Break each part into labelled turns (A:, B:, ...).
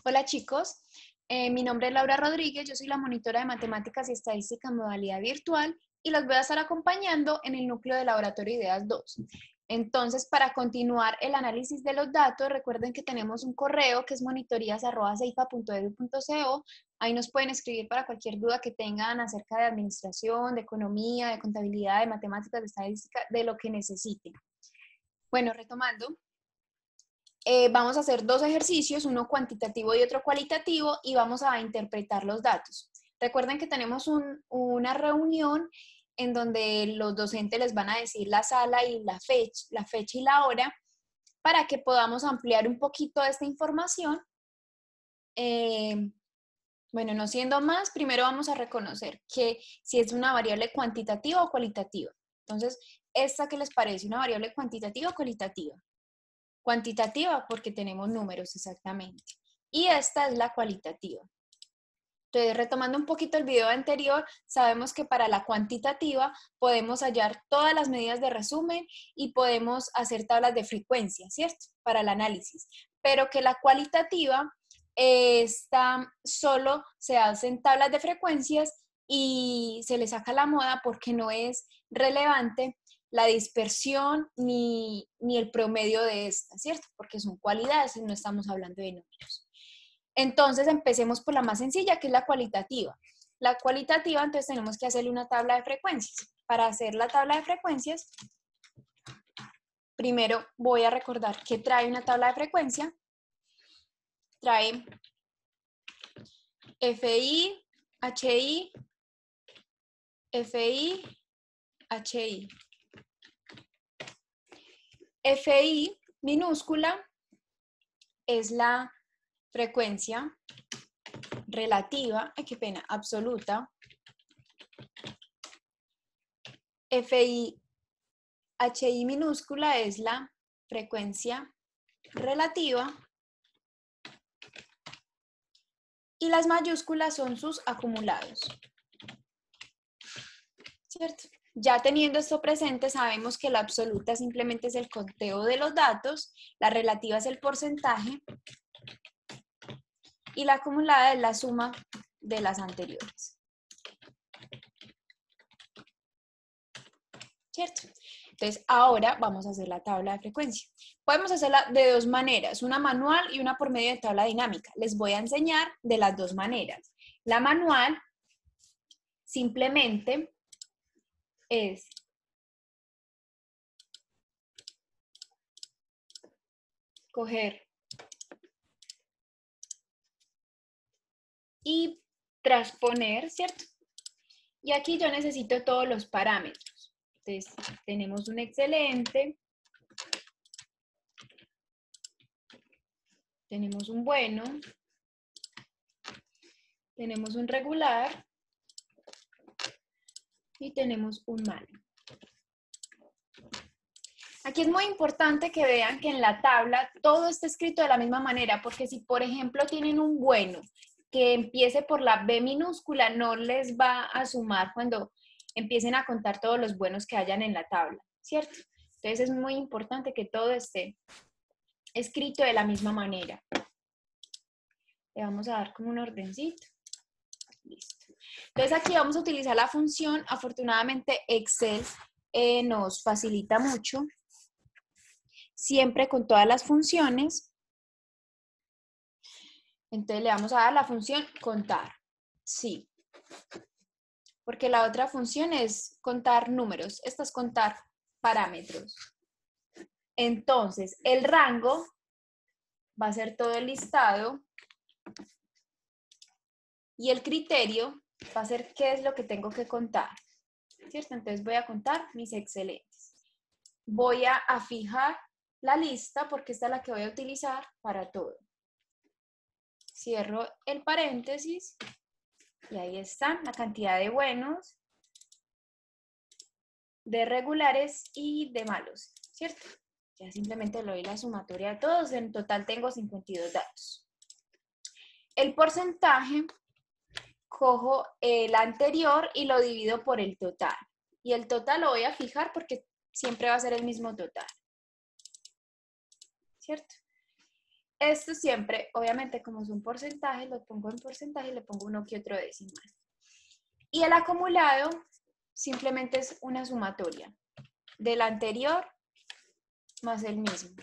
A: Hola chicos, mi nombre es Laura Rodríguez, yo soy la monitora de Matemáticas y Estadística en modalidad virtual y los voy a estar acompañando en el núcleo de Laboratorio Ideas 2. Entonces, para continuar el análisis de los datos, recuerden que tenemos un correo que es monitorías@ceifa.edu.co. Ahí nos pueden escribir para cualquier duda que tengan acerca de administración, de economía, de contabilidad, de matemáticas, de estadística, de lo que necesiten. Bueno, retomando. Vamos a hacer dos ejercicios, uno cuantitativo y otro cualitativo, y vamos a interpretar los datos. Recuerden que tenemos una reunión en donde los docentes les van a decir la sala y la fecha y la hora, para que podamos ampliar un poquito esta información. Bueno, no siendo más, primero vamos a reconocer que si es una variable cuantitativa o cualitativa. Entonces, ¿esta qué les parece? ¿Una variable cuantitativa o cualitativa? Cuantitativa porque tenemos números exactamente. Y esta es la cualitativa. Entonces, retomando un poquito el video anterior, sabemos que para la cuantitativa podemos hallar todas las medidas de resumen y podemos hacer tablas de frecuencia, ¿cierto? Para el análisis. Pero que la cualitativa, esta solo se hacen tablas de frecuencias y se le saca la moda porque no es relevante la dispersión ni el promedio de esta, ¿cierto? Porque son cualidades y no estamos hablando de números. Entonces, empecemos por la más sencilla, que es la cualitativa. La cualitativa, entonces tenemos que hacerle una tabla de frecuencias. Para hacer la tabla de frecuencias, primero voy a recordar que trae una tabla de frecuencia. Trae FI, HI, FI, HI. FI minúscula es la frecuencia relativa, qué pena, absoluta. FI, HI minúscula es la frecuencia relativa. Y las mayúsculas son sus acumulados. ¿Cierto? Ya teniendo esto presente, sabemos que la absoluta simplemente es el conteo de los datos, la relativa es el porcentaje y la acumulada es la suma de las anteriores. ¿Cierto? Entonces, ahora vamos a hacer la tabla de frecuencia. Podemos hacerla de dos maneras, una manual y una por medio de tabla dinámica. Les voy a enseñar de las dos maneras. La manual simplemente es coger y transponer, ¿cierto? Y aquí yo necesito todos los parámetros. Entonces, tenemos un excelente, tenemos un bueno, tenemos un regular y tenemos un malo. Aquí es muy importante que vean que en la tabla todo está escrito de la misma manera, porque si, por ejemplo, tienen un bueno que empiece por la B minúscula, no les va a sumar cuando empiecen a contar todos los buenos que hayan en la tabla, ¿cierto? Entonces es muy importante que todo esté escrito de la misma manera. Le vamos a dar como un ordencito. Listo. Entonces aquí vamos a utilizar la función. Afortunadamente Excel nos facilita mucho. Siempre con todas las funciones. Entonces le vamos a dar la función contar. Sí. Porque la otra función es contar números. Esta es contar parámetros. Entonces, el rango va a ser todo el listado. Y el criterio va a ser qué es lo que tengo que contar. ¿Cierto? Entonces voy a contar mis excelentes. Voy a fijar la lista porque esta es la que voy a utilizar para todo. Cierro el paréntesis y ahí está la cantidad de buenos, de regulares y de malos, ¿cierto? Ya simplemente le doy la sumatoria de todos. En total tengo 52 datos. El porcentaje, cojo el anterior y lo divido por el total. Y el total lo voy a fijar porque siempre va a ser el mismo total. ¿Cierto? Esto siempre, obviamente, como son porcentajes, lo pongo en porcentaje y le pongo uno que otro decimal. Y el acumulado simplemente es una sumatoria del anterior más el mismo.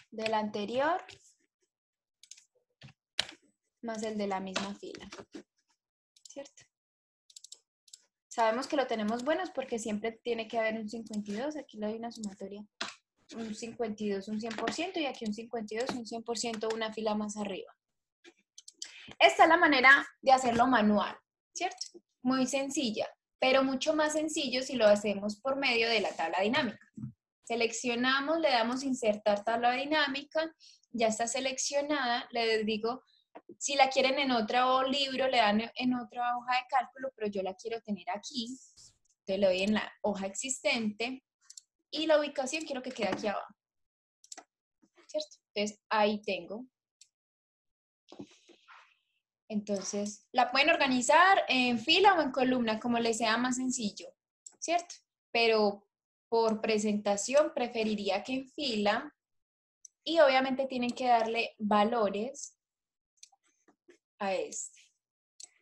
A: Del anterior más el de la misma fila, ¿cierto? Sabemos que lo tenemos buenos porque siempre tiene que haber un 52, aquí le doy una sumatoria, un 52, un 100%, y aquí un 52, un 100%, una fila más arriba. Esta es la manera de hacerlo manual, ¿cierto? Muy sencilla, pero mucho más sencillo si lo hacemos por medio de la tabla dinámica. Seleccionamos, le damos insertar tabla dinámica, ya está seleccionada, les digo, si la quieren en otro libro, le dan en otra hoja de cálculo, pero yo la quiero tener aquí, entonces le doy en la hoja existente y la ubicación quiero que quede aquí abajo, ¿cierto? Entonces ahí tengo. Entonces la pueden organizar en fila o en columna, como les sea más sencillo, ¿cierto? Pero por presentación preferiría que en fila, y obviamente tienen que darle valores a este.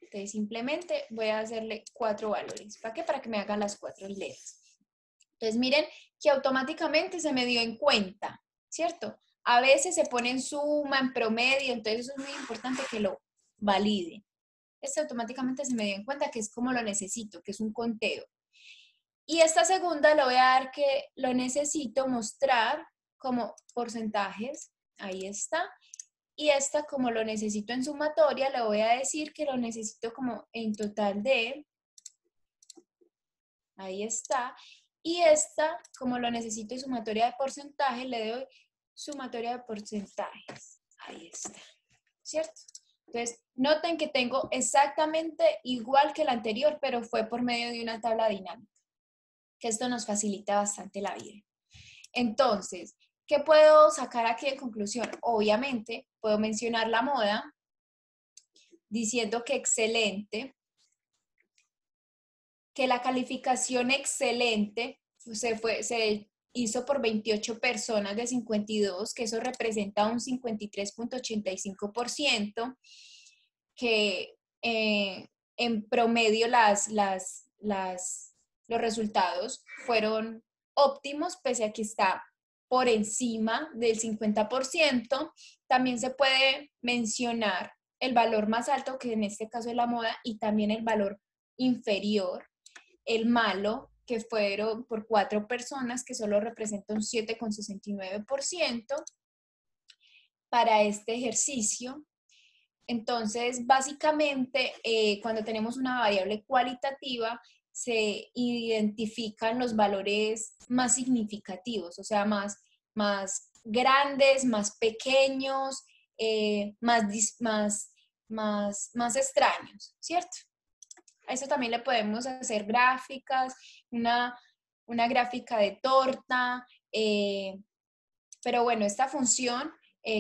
A: Entonces simplemente voy a hacerle 4 valores. ¿Para qué? Para que me hagan las 4 hileras. Entonces miren que automáticamente se me dio en cuenta, ¿cierto? A veces se pone en suma, en promedio, entonces eso es muy importante que lo valide. Este automáticamente se me dio en cuenta que es como lo necesito, que es un conteo. Y esta segunda lo voy a dar que lo necesito mostrar como porcentajes. Ahí está. Y esta, como lo necesito en sumatoria, le voy a decir que lo necesito como en total de, ahí está. Y esta, como lo necesito en sumatoria de porcentajes, le doy sumatoria de porcentajes. Ahí está, ¿cierto? Entonces, noten que tengo exactamente igual que el anterior, pero fue por medio de una tabla dinámica, que esto nos facilita bastante la vida. Entonces, ¿qué puedo sacar aquí en conclusión? Obviamente, puedo mencionar la moda, diciendo que excelente, que la calificación excelente se hizo por 28 personas de 52, que eso representa un 53.85%, que en promedio los resultados fueron óptimos, pese a que está por encima del 50%. También se puede mencionar el valor más alto, que en este caso es la moda, y también el valor inferior, el malo, que fueron por 4 personas, que solo representa un 7,69% para este ejercicio. Entonces, básicamente, cuando tenemos una variable cualitativa, se identifican los valores más significativos, o sea, más grandes, más pequeños, más extraños, ¿cierto? A eso también le podemos hacer gráficas, una gráfica de torta, pero bueno, esta función,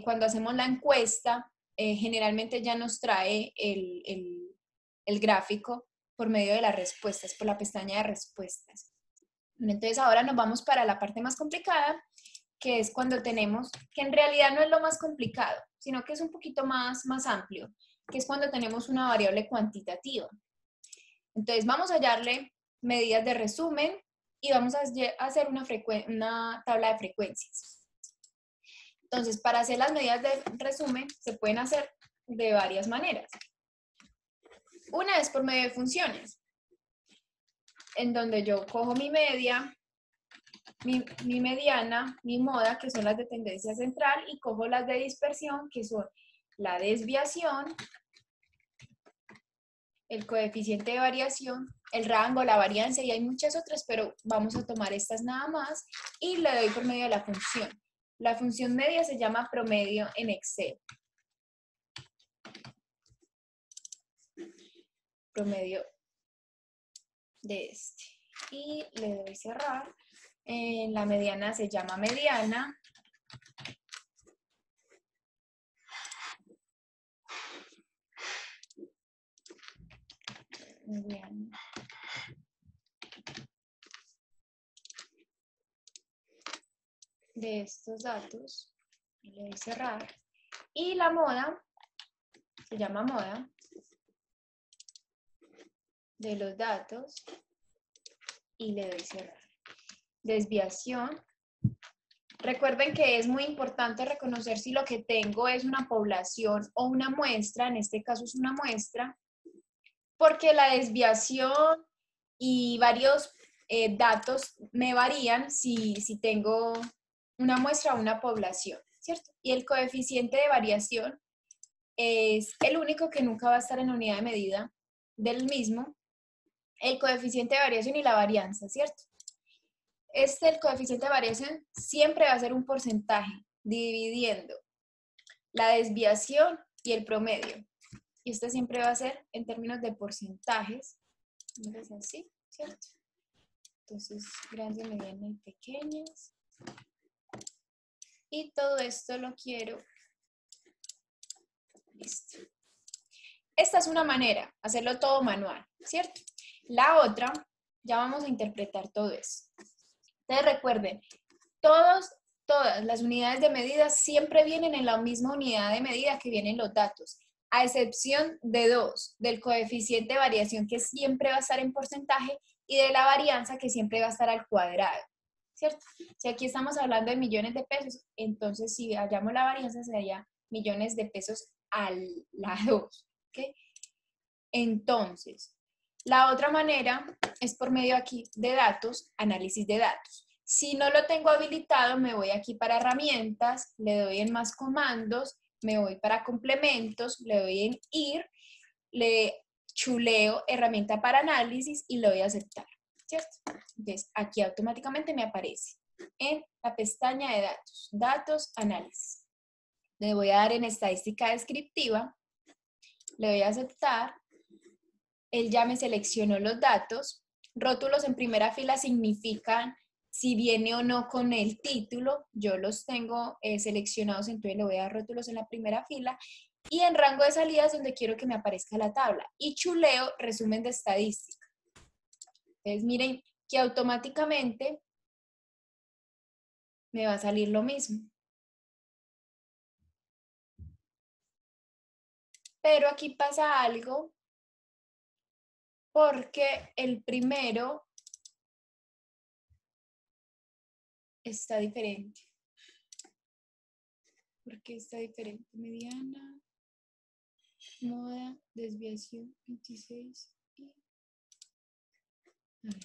A: cuando hacemos la encuesta, generalmente ya nos trae el gráfico por medio de las respuestas, por la pestaña de respuestas. Entonces ahora nos vamos para la parte más complicada, que es cuando tenemos, que en realidad no es lo más complicado, sino que es un poquito más amplio, que es cuando tenemos una variable cuantitativa. Entonces vamos a hallarle medidas de resumen y vamos a hacer una tabla de frecuencias. Entonces, para hacer las medidas de resumen se pueden hacer de varias maneras. Una es por medio de funciones, en donde yo cojo mi media, mi mediana, mi moda, que son las de tendencia central, y cojo las de dispersión, que son la desviación, el coeficiente de variación, el rango, la varianza, y hay muchas otras, pero vamos a tomar estas nada más, y le doy por medio de la función. La función media se llama promedio en Excel. Promedio de este. Y le doy cerrar. La mediana se llama mediana. Mediana. de estos datos, y le doy cerrar, y la moda, se llama moda, de los datos, y le doy cerrar. Desviación. Recuerden que es muy importante reconocer si lo que tengo es una población o una muestra, en este caso es una muestra, porque la desviación y varios datos me varían si tengo una muestra o una población, ¿cierto? Y el coeficiente de variación es el único que nunca va a estar en la unidad de medida del mismo, el coeficiente de variación y la varianza, ¿cierto? El coeficiente de variación siempre va a ser un porcentaje dividiendo la desviación y el promedio. Y este siempre va a ser en términos de porcentajes. Es así, ¿cierto? Entonces, grandes, medianas y pequeñas. Y todo esto lo quiero. Listo. Esta es una manera, hacerlo todo manual, ¿cierto? La otra, ya vamos a interpretar todo eso. Entonces recuerden, todas las unidades de medida siempre vienen en la misma unidad de medida que vienen los datos, a excepción de dos, del coeficiente de variación que siempre va a estar en porcentaje y de la varianza que siempre va a estar al cuadrado, ¿cierto? Si aquí estamos hablando de millones de pesos, entonces si hallamos la varianza sería millones de pesos al lado, ¿ok? Entonces, la otra manera es por medio aquí de datos, análisis de datos. Si no lo tengo habilitado, me voy aquí para herramientas, le doy en más comandos, me voy para complementos, le doy en ir, le chuleo herramienta para análisis y le doy a aceptar, ¿cierto? Entonces, aquí automáticamente me aparece en la pestaña de datos, datos, análisis. Le voy a dar en estadística descriptiva, le doy a aceptar. Él ya me seleccionó los datos. Rótulos en primera fila significan si viene o no con el título. Yo los tengo seleccionados, entonces le voy a dar rótulos en la primera fila. Y en rango de salidas donde quiero que me aparezca la tabla. Y chuleo resumen de estadística. Entonces miren que automáticamente me va a salir lo mismo. Pero aquí pasa algo porque el primero está diferente. ¿Por qué está diferente? Mediana, moda, desviación, 26 y... A ver.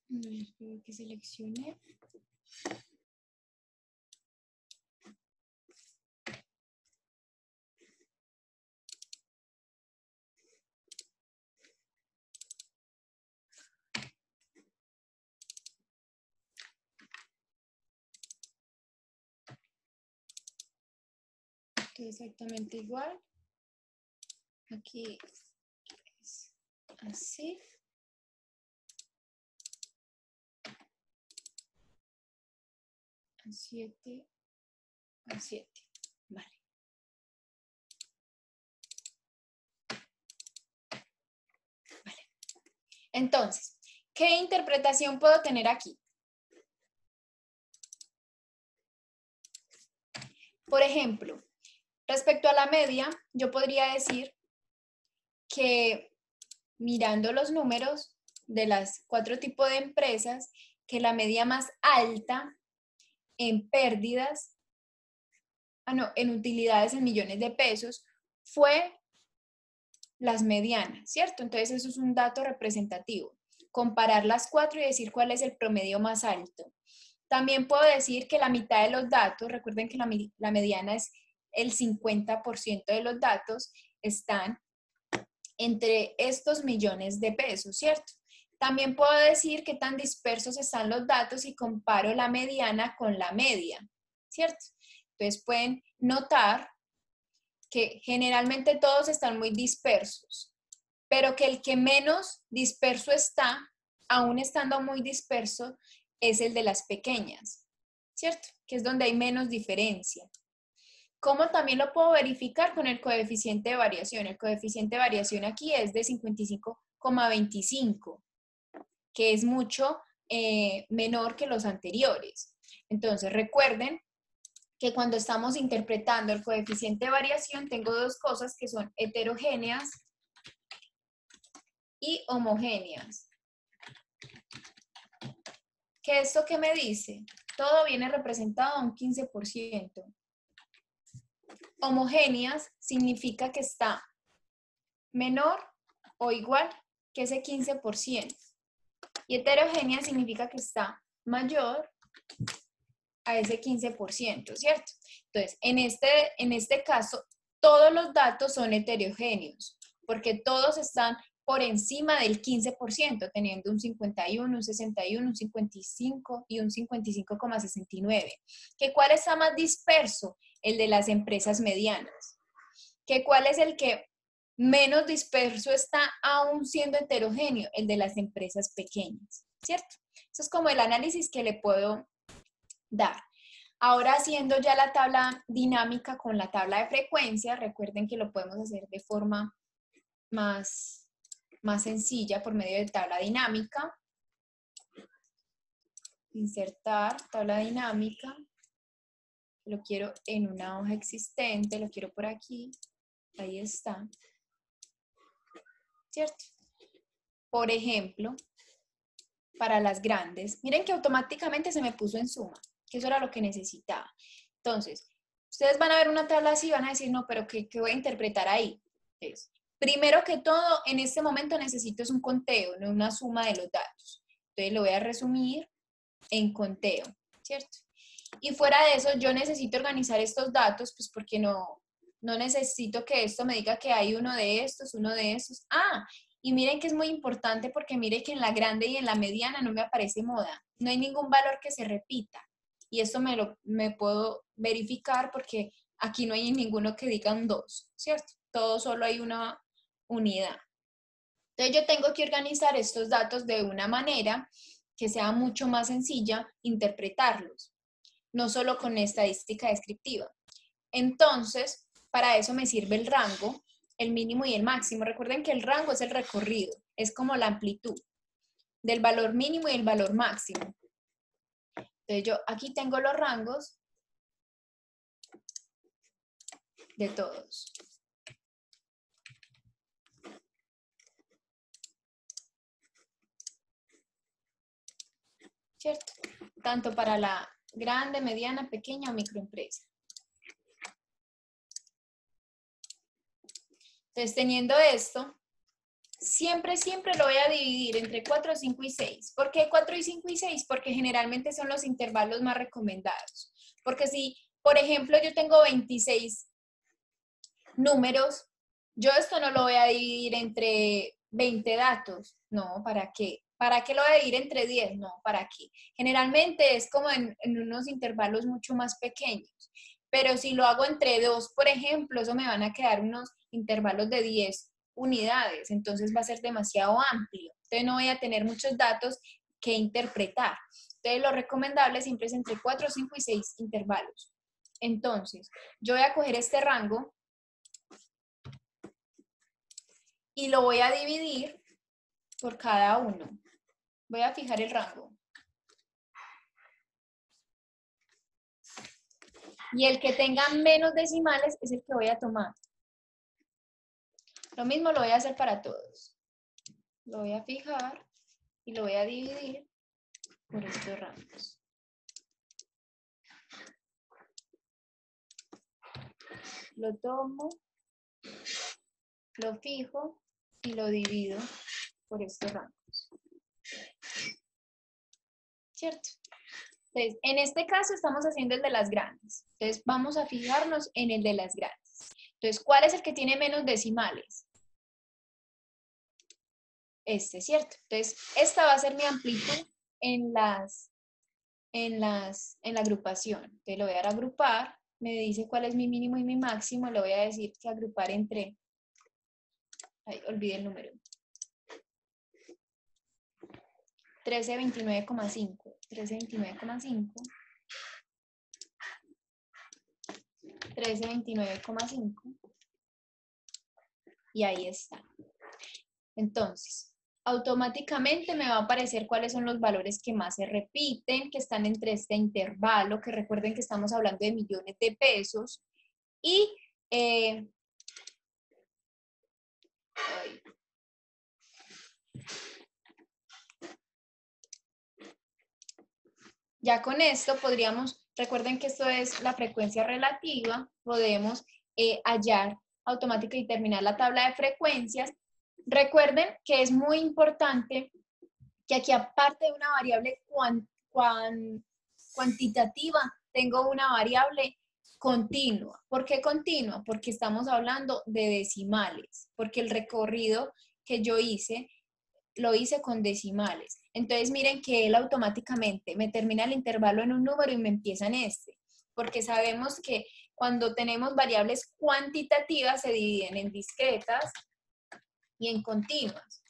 A: No, espero que seleccione. Todo exactamente igual. Aquí es así. A 7, a 7. Vale. Vale. Entonces, ¿qué interpretación puedo tener aquí? Por ejemplo, respecto a la media, yo podría decir que mirando los números de las 4 tipos de empresas, que la media más alta en pérdidas, en utilidades en millones de pesos, fue las medianas, ¿cierto? Entonces eso es un dato representativo. Comparar las 4 y decir cuál es el promedio más alto. También puedo decir que la mitad de los datos, recuerden que la mediana es el 50% de los datos, están entre estos millones de pesos, ¿cierto? También puedo decir qué tan dispersos están los datos y comparo la mediana con la media, ¿cierto? Entonces pueden notar que generalmente todos están muy dispersos, pero que el que menos disperso está, aún estando muy disperso, es el de las pequeñas, ¿cierto? Que es donde hay menos diferencia. ¿Cómo también lo puedo verificar? Con el coeficiente de variación. El coeficiente de variación aquí es de 55,25, que es mucho menor que los anteriores. Entonces, recuerden que cuando estamos interpretando el coeficiente de variación, tengo dos cosas que son heterogéneas y homogéneas. ¿Qué esto qué me dice? Todo viene representado a un 15%. Homogéneas significa que está menor o igual que ese 15%. Y heterogénea significa que está mayor a ese 15%, ¿cierto? Entonces, en este caso, todos los datos son heterogéneos, porque todos están por encima del 15%, teniendo un 51, un 61, un 55 y un 55,69. ¿Que cuál está más disperso? El de las empresas medianas. ¿Que cuál es el que menos disperso está aún siendo heterogéneo? El de las empresas pequeñas, ¿cierto? Eso es como el análisis que le puedo dar. Ahora haciendo ya la tabla dinámica con la tabla de frecuencia, recuerden que lo podemos hacer de forma más sencilla por medio de tabla dinámica. Insertar tabla dinámica. Lo quiero en una hoja existente, lo quiero por aquí. Ahí está. ¿Cierto? Por ejemplo, para las grandes, miren que automáticamente se me puso en suma, que eso era lo que necesitaba. Entonces, ustedes van a ver una tabla así y van a decir, no, pero ¿qué voy a interpretar ahí? Entonces, primero que todo, en este momento necesito es un conteo, no una suma de los datos. Entonces, lo voy a resumir en conteo, ¿cierto? Y fuera de eso, yo necesito organizar estos datos, pues porque no necesito que esto me diga que hay uno de estos. Ah, y miren que es muy importante porque mire que en la grande y en la mediana no me aparece moda. No hay ningún valor que se repita. Y esto me puedo verificar porque aquí no hay ninguno que diga un 2, ¿cierto? Todo solo hay una unidad. Entonces yo tengo que organizar estos datos de una manera que sea mucho más sencilla interpretarlos, no solo con estadística descriptiva. Entonces, para eso me sirve el rango, el mínimo y el máximo. Recuerden que el rango es el recorrido, es como la amplitud del valor mínimo y el valor máximo. Entonces yo aquí tengo los rangos de todos. ¿Cierto? Tanto para la grande, mediana, pequeña o microempresa. Entonces, teniendo esto, siempre lo voy a dividir entre 4, 5 y 6. ¿Por qué 4 y 5 y 6? Porque generalmente son los intervalos más recomendados. Porque si, por ejemplo, yo tengo 26 números, yo esto no lo voy a dividir entre 20 datos. No, ¿para qué? ¿Para qué lo voy a dividir entre 10? No, ¿para qué? Generalmente es como en unos intervalos mucho más pequeños. Pero si lo hago entre 2, por ejemplo, eso me van a quedar unos intervalos de 10 unidades. Entonces va a ser demasiado amplio. Entonces no voy a tener muchos datos que interpretar. Entonces lo recomendable siempre es entre 4, 5 y 6 intervalos. Entonces, yo voy a coger este rango y lo voy a dividir por cada uno. Voy a fijar el rango. Y el que tenga menos decimales es el que voy a tomar. Lo mismo lo voy a hacer para todos. Lo voy a fijar y lo voy a dividir por estos rangos. Lo tomo, lo fijo y lo divido por estos rangos. ¿Cierto? Entonces, en este caso estamos haciendo el de las grandes. Entonces, vamos a fijarnos en el de las grandes. Entonces, ¿cuál es el que tiene menos decimales? Este, ¿cierto? Entonces, esta va a ser mi amplitud en la agrupación. Entonces, lo voy a dar a agrupar. Me dice cuál es mi mínimo y mi máximo. Le voy a decir que agrupar entre... Ay, olvidé el número. 1329,5. 1329,5. 1329,5. Y ahí está. Entonces, automáticamente me va a aparecer cuáles son los valores que más se repiten, que están entre este intervalo, que recuerden que estamos hablando de millones de pesos. Y ya con esto podríamos, recuerden que esto es la frecuencia relativa, podemos hallar automáticamente y terminar la tabla de frecuencias. Recuerden que es muy importante que aquí, aparte de una variable cuantitativa, tengo una variable continua. ¿Por qué continua? Porque estamos hablando de decimales, porque el recorrido que yo hice lo hice con decimales. Entonces miren que él automáticamente me termina el intervalo en un número y me empieza en este, porque sabemos que cuando tenemos variables cuantitativas se dividen en discretas y en continuas.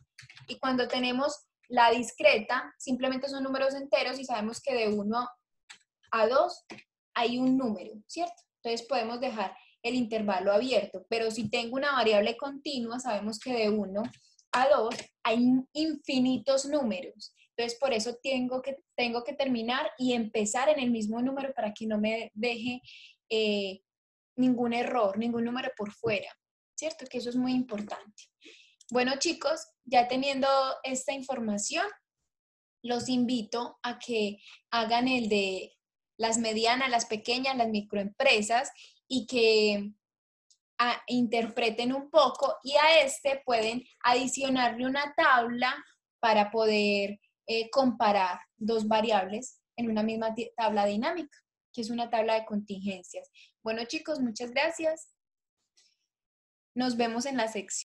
A: Y cuando tenemos la discreta, simplemente son números enteros y sabemos que de 1 a 2 hay un número, ¿cierto? Entonces podemos dejar el intervalo abierto, pero si tengo una variable continua, sabemos que de 1 a 2 hay infinitos números. Entonces por eso tengo que terminar y empezar en el mismo número para que no me deje ningún error, ningún número por fuera, ¿cierto? Que eso es muy importante. Bueno, chicos, ya teniendo esta información, los invito a que hagan el de las medianas, las pequeñas, las microempresas y que interpreten un poco y a este pueden adicionarle una tabla para poder comparar dos variables en una misma tabla dinámica, que es una tabla de contingencias. Bueno, chicos, muchas gracias. Nos vemos en la sección.